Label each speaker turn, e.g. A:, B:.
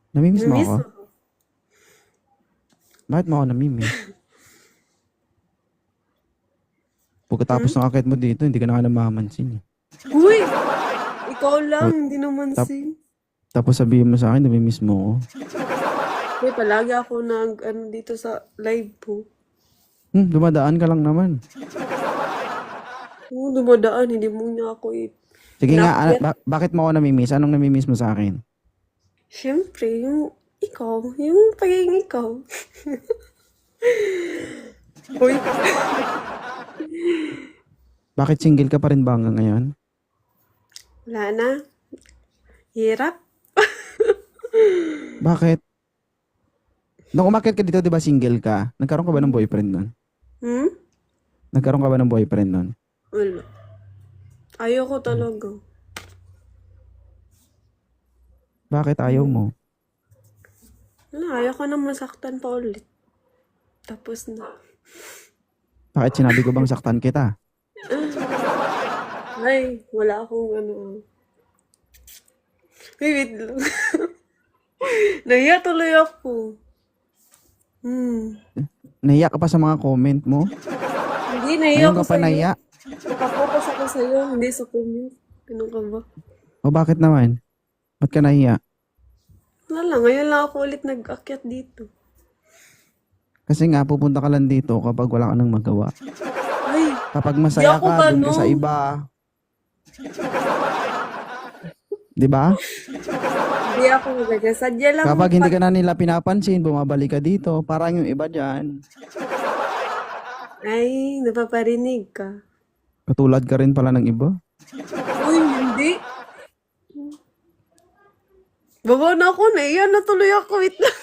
A: Namimiss mo
B: Namiss
A: ako?
B: mo.
A: Bakit mo ako namimiss?
B: Hmm?
A: Pagkatapos ng akit mo dito, hindi ka na namamansin eh.
B: Uy! Ikaw
A: Ta-
B: lang, hindi naman
A: tap-
B: sin.
A: Tapos sabihin mo sa akin, namimiss mo ako.
B: Uy, palagi ako dito sa live po.
A: Dumadaan ka lang naman.
B: Oo, dumadaan, hindi mo niya ako
A: Sige nga,
B: inakyat.
A: bakit mo ako namimiss? Anong namimiss mo sa akin?
B: Siyempre, yung pagiging ikaw. Uy,
A: Bakit single ka pa rin ba hanggang ngayon?
B: wala na. Hirap.
A: Bakit? Nung umakyat ka dito, di ba single ka? Nagkaroon ka ba ng boyfriend nun?
B: Hmm?
A: Nagkaroon ka ba ng boyfriend nun?
B: Wala. Ayoko talaga.
A: Bakit ayaw mo?
B: Wala, ayoko na masaktan pa ulit. Tapos na.
A: Bakit sinabi ko bang saktan kita?
B: Ay, wala akong Ay, wait lang. Nahiya tuloy ako.
A: Nahiya ka pa sa mga comment mo?
B: Hindi, nahiya
A: Ngayon
B: ako
A: ka pa
B: sa'yo.
A: nahiya?
B: Nakapokus ako sa'yo, hindi sa comment. Ganun ka ba?
A: O bakit naman? Ba't ka nahiya?
B: Wala lang, ngayon lang ako ulit nag-akyat dito.
A: Kasi nga, pupunta ka lang dito kapag wala ka nang magawa.
B: Ay,
A: Kapag
B: di
A: masaya
B: ako
A: ka, dun ka sa
B: ganun.
A: iba. Di ba?
B: Hindi ako ganyan. Sadya lang
A: Kapag hindi
B: pag...
A: ka na nila pinapansin, bumabalik ka dito. Parang yung iba dyan.
B: Ay, napaparinig ka.
A: Katulad ka rin pala ng iba.
B: Uy, hindi. Baba na ako, naiya na tuloy ako. Wait lang.